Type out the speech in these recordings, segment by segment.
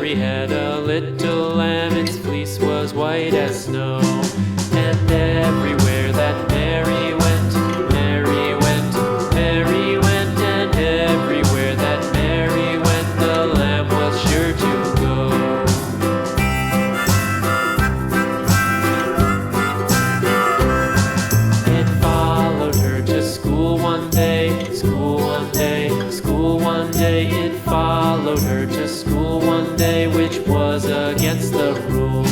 Mary had a little lamb, its fleece was white as snow. And everywhere that Mary went, Mary went, Mary went, and everywhere that Mary went, the lamb was sure to go. It followed her to school one day, school one day, school one day. It followed her to school one day, which was against the rules.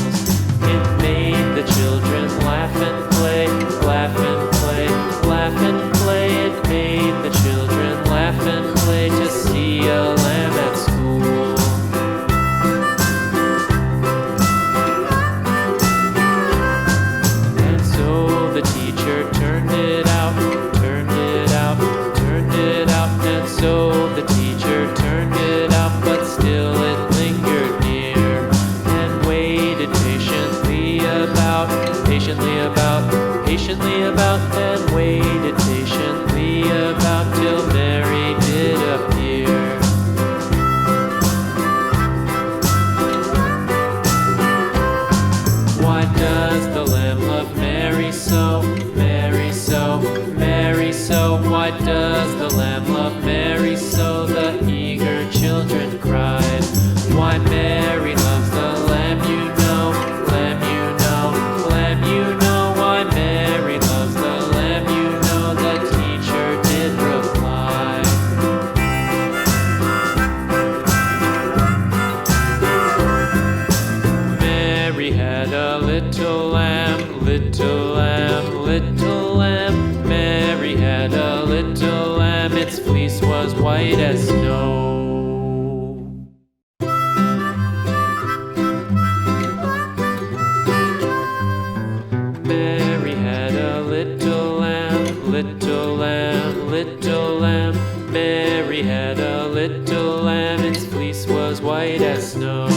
It made the children laugh and play, laugh and play, laugh and play. It made the children laugh and play to see a lamb at school. And so the teacher turned it out, turned it out, turned it out. And so the teacher turned it out, but still it lingered near and waited patiently about, patiently about, and waited patiently about till Mary did appear. Why does the lamb love Mary so, Mary so, Mary so? Why does the lamb love Mary so? The eager children cried. Why Mary loves the lamb, you know, lamb, you know, lamb, you know. Why Mary loves the lamb, you know, the teacher did reply. Mary had a little lamb, little lamb, little lamb. Mary had a little lamb, its fleece was white as snow. Mary had a little lamb, little lamb, little lamb. Mary had a little lamb, its fleece was white as snow.